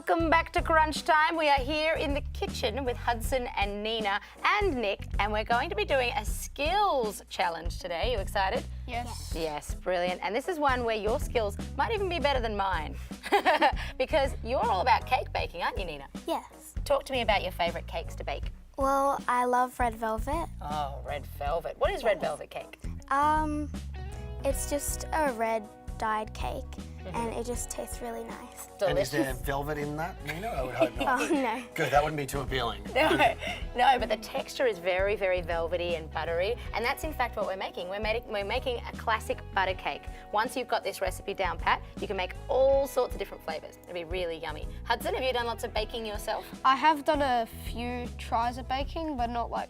Welcome back to Crunch Time. We are here in the kitchen with Hudson and Nina and Nick, and we're going to be doing a skills challenge today. You excited? Yes. Yes, brilliant. And this is one where your skills might even be better than mine because you're all about cake baking, aren't you, Nina? Yes. Talk to me about your favourite cakes to bake. Well, I love red velvet. Oh, red velvet. What is red velvet cake? It's just a red dyed cake, and it just tastes really nice. And is there velvet in that, Nina? I would hope not. Oh no. Good, that wouldn't be too appealing. No, but the texture is very, very velvety and buttery, and that's in fact what we're making. We're making a classic butter cake. Once you've got this recipe down pat, you can make all sorts of different flavours. It'll be really yummy. Hudson, have you done lots of baking yourself? I have done a few tries of baking, but not like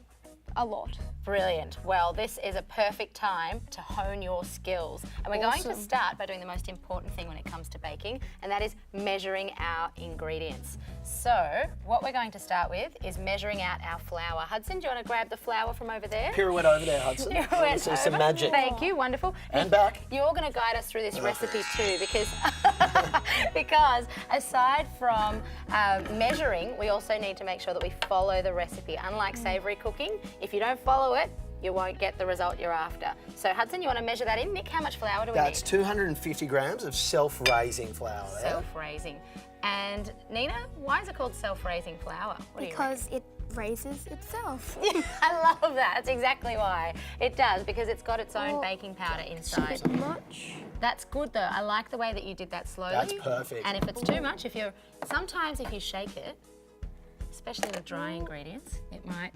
a lot. Brilliant. Well, this is a perfect time to hone your skills. And we're going to start by doing the most important thing when it comes to baking, and that is measuring our ingredients. So, what we're going to start with is measuring out our flour. Hudson, do you want to grab the flour from over there? Pirouette over there, Hudson. Pirouette See some over. magic. Thank you, wonderful. And back. You're going to guide us through this recipe too, because because aside from measuring, we also need to make sure that we follow the recipe. Unlike savoury cooking, if you don't follow it, you won't get the result you're after. So Hudson, you want to measure that in? Nick, how much flour do we That's need? 250 grams of self-raising flour there. Self-raising. And Nina, why is it called self-raising flour? What do you Because it raises itself. reckon? I love that. That's exactly why. It does, because it's got its own baking powder inside. Much? That's good though. I like the way that you did that slowly. That's perfect. And if it's too much, sometimes if you shake it, especially with dry ingredients, it might,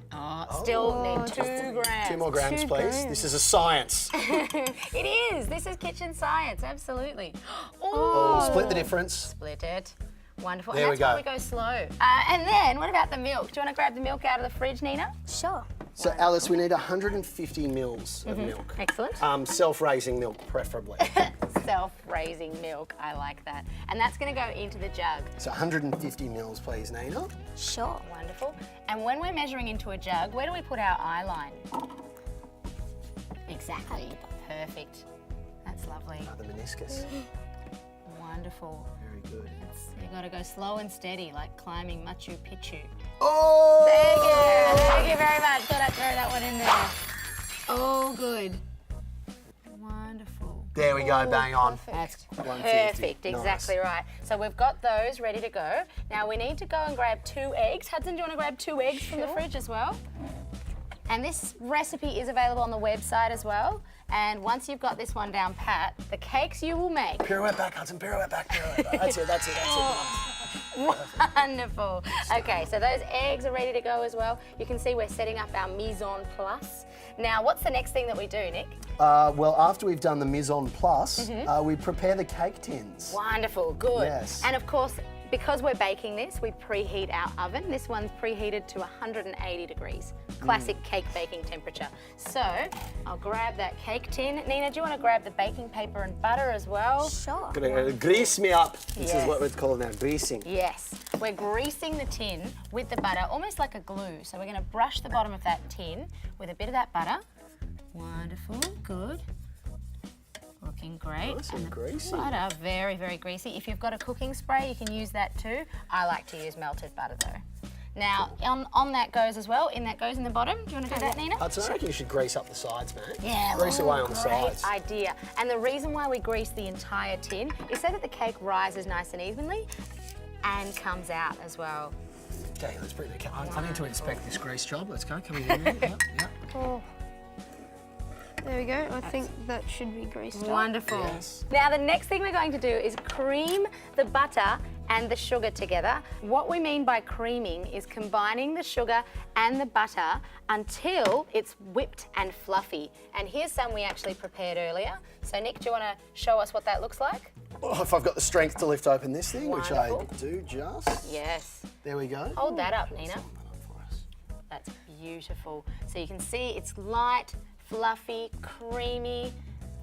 still need 2 grams. 2 more grams, please. This is a science. It is. This is kitchen science, absolutely. Oh, split the difference. Split it. Wonderful. There and we that's why go. we go slow. And then, what about the milk? Do you want to grab the milk out of the fridge, Nina? Sure. So, Alice, we need 150 mils of milk. Excellent. Self-raising milk, preferably. Self-raising milk. I like that. And that's going to go into the jug. So 150 mils, please, Nina. Sure. Wonderful. And when we're measuring into a jug, where do we put our eye line? Exactly. Perfect. That's lovely. The meniscus. Wonderful. Very good. You got to go slow and steady, like climbing Machu Picchu. Oh! Thank you very much. Thought I'd throw that one in there. Oh, good. Wonderful. There we go, bang on. That's 150. perfect, exactly right. So we've got those ready to go. Now we need to go and grab 2 eggs. Hudson, do you want to grab 2 eggs from the fridge as well? And this recipe is available on the website as well. And once you've got this one down pat, the cakes you will make. Pirouette back, Hudson, pirouette back, pirouette back. That's it, that's it, that's it. Wonderful. Okay, so those eggs are ready to go as well. You can see we're setting up our mise en place. Now, what's the next thing that we do, Nick? Well, after we've done the mise en place, we prepare the cake tins. Wonderful, good. Yes. And of course, because we're baking this, we preheat our oven. This one's preheated to 180 degrees, classic cake baking temperature. So I'll grab that cake tin. Nina, do you want to grab the baking paper and butter as well? Sure. Gonna grease me up. This Yes. is what we're calling now, greasing. Yes, we're greasing the tin with the butter, almost like a glue. So we're going to brush the bottom of that tin with a bit of that butter. Wonderful, good. Looking great. Nice and greasy. Butter, very, very greasy. If you've got a cooking spray, you can use that too. I like to use melted butter though. Now, on that goes as well, in that goes in the bottom. Do you want to do that, Nina? Hudson, I reckon you should grease up the sides, man. Yeah, Grease away on the great sides. idea. And the reason why we grease the entire tin is so that the cake rises nice and evenly and comes out as well. Okay, let's bring the I need to inspect this grease job. Let's go. Can we do that? Yep, yep. Oh. There we go. I think that should be greased up. Wonderful. Yes. Now the next thing we're going to do is cream the butter and the sugar together. What we mean by creaming is combining the sugar and the butter until it's whipped and fluffy. And here's some we actually prepared earlier. So Nick, do you want to show us what that looks like? Oh, if I've got the strength to lift open this thing, which I Wonderful. do just. Yes. There we go. Hold that up, Nina. Hold that up for us. That's beautiful. So you can see it's light, fluffy, creamy.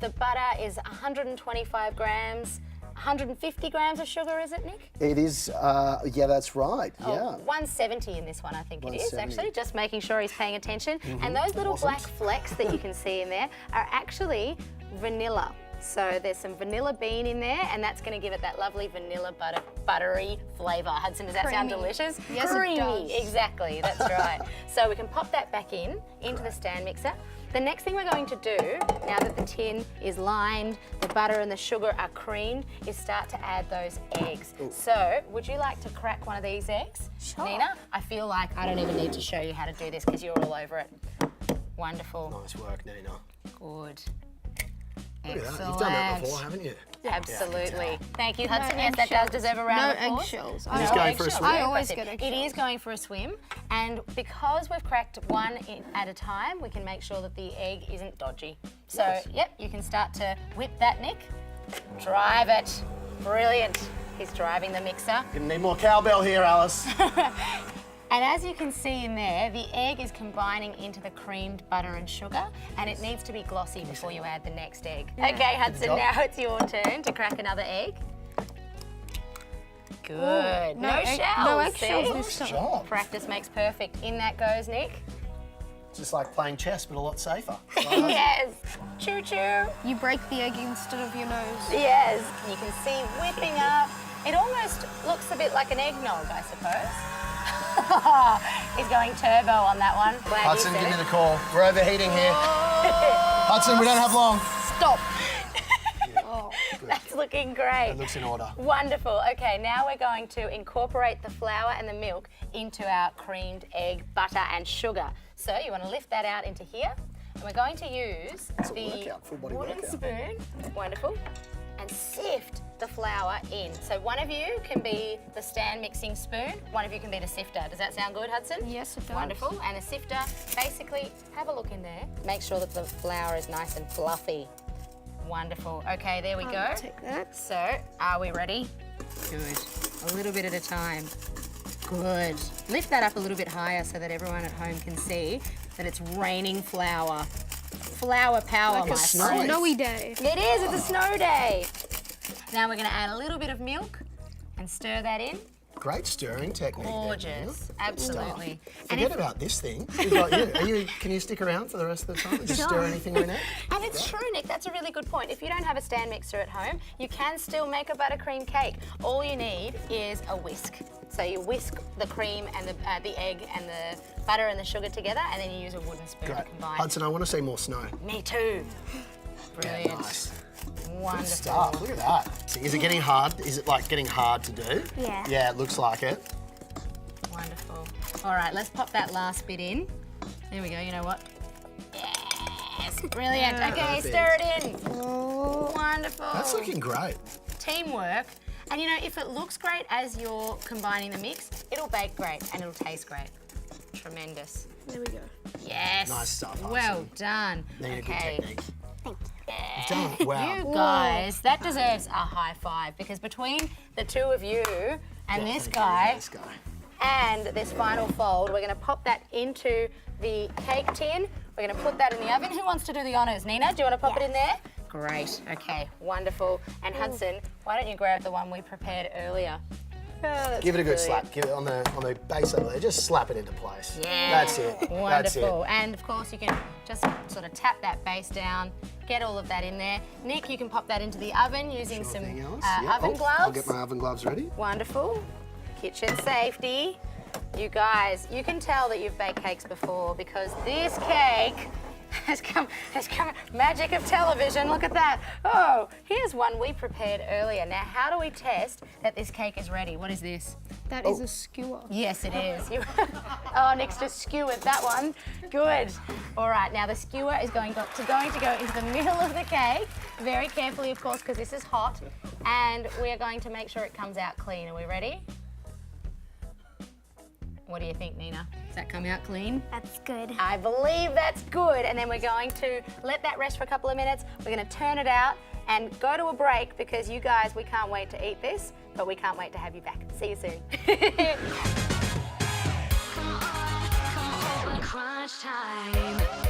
The butter is 125 grams. 150 grams of sugar, is it, Nick? It is, yeah, that's right, Oh, yeah. 170 in this one, I think it is, 170. actually. Just making sure he's paying attention. And those little black flecks that you can see in there are actually vanilla. So there's some vanilla bean in there, and that's going to give it that lovely vanilla buttery flavour. Hudson, does that sound Creamy. delicious? Yes, it Creamy, does. exactly, that's right. So we can pop that back into the stand mixer. The next thing we're going to do, now that the tin is lined, the butter and the sugar are creamed, is start to add those eggs. So, would you like to crack one of these eggs? Sure. Nina, I feel like I don't even need to show you how to do this because you're all over it. Wonderful. Nice work, Nina. Good. Look at that. Excellent. You've done that before, haven't you? Absolutely. Thank you, Hudson. No Yes, that does deserve a round of No applause. eggshells. He's going for a swim. I always get It eggshells. is going for a swim, and because we've cracked one at a time, we can make sure that the egg isn't dodgy. So, yep, you can start to whip that, Nick. Drive it. Brilliant. He's driving the mixer. Gonna need more cowbell here, Alice. And as you can see in there, the egg is combining into the creamed butter and sugar, and it needs to be glossy before you add the next egg. Okay, Hudson, job. now it's your turn to crack another egg. Good. No shells. No see? eggshells this Good time. job. Practice makes perfect. In that goes, Nick. Just like playing chess, but a lot safer. Yes. Choo choo. You break the egg instead of your nose. Yes. You can see whipping up. It almost looks a bit like an eggnog, I suppose. He's going turbo on that one. Glad you Hudson, said give me it. the call. We're overheating here. Hudson, we don't have long. Stop. That's looking great. It looks in order. Wonderful. Okay, now we're going to incorporate the flour and the milk into our creamed egg, butter and sugar. So you want to lift that out into here, and we're going to use a the workout, full body wooden workout. spoon, wonderful, and sift the flour in. So one of you can be the stand mixing spoon, one of you can be the sifter. Does that sound good, Hudson? Yes, it does. Wonderful. And a sifter, basically, have a look in there. Make sure that the flour is nice and fluffy. Wonderful. Okay, there we go. Take that. So, are we ready? Good. A little bit at a time. Good. Lift that up a little bit higher so that everyone at home can see that it's raining flour. Flour power, Like my a friend. snowy day. It is, it's a snow day. Now we're going to add a little bit of milk and stir that in. Great stirring technique. there, Neil. Gorgeous. Absolutely. And Forget about this thing. We've got you. Can you stick around for the rest of the time and just stir anything in it? And it's true, Nick, that's a really good point. If you don't have a stand mixer at home, you can still make a buttercream cake. All you need is a whisk. So you whisk the cream and the egg and the butter and the sugar together, and then you use a wooden spoon to Great. combine. Hudson, I want to see more snow. Me too. Brilliant. Nice. Wonderful. Stuff. Look at that. Is it getting hard? Is it like getting hard to do? Yeah. Yeah, it looks like it. Wonderful. All right, let's pop that last bit in. There we go, you know what? Yes, brilliant. Okay, Perfect. stir it in. Wonderful. That's looking great. Teamwork. And you know, if it looks great as you're combining the mix, it'll bake great and it'll taste great. Tremendous. There we go. Yes. Nice stuff, Well Hudson. done. Need a good Okay. technique. You've done it. Wow. You guys, that deserves a high five because between the two of you and this guy This guy. and this final fold, we're going to pop that into the cake tin. We're going to put that in the oven. Who wants to do the honours? Nina, do you want to pop it in there? Great. Okay, wonderful. And Hudson, why don't you grab the one we prepared earlier? Give it a good slap. Give it on the base over there. Just slap it into place. Yeah. That's it. That's Wonderful. it. And of course, you can just sort of tap that base down, get all of that in there. Nick, you can pop that into the oven using some Anything else? oven Oh, gloves. I'll get my oven gloves ready. Wonderful. Kitchen safety. You guys, you can tell that you've baked cakes before because this cake has come, magic of television, look at that. Oh, here's one we prepared earlier. Now, how do we test that this cake is ready? What is this? That is a skewer. Yes, it is. Oh, Nick's just skewered that one. Good. All right, now the skewer is going to go into the middle of the cake, very carefully, of course, because this is hot, and we are going to make sure it comes out clean. Are we ready? What do you think, Nina? Does that come out clean? That's good. I believe that's good. And then we're going to let that rest for a couple of minutes. We're going to turn it out and go to a break because you guys, we can't wait to eat this, but we can't wait to have you back. See you soon. Come on, crunch time.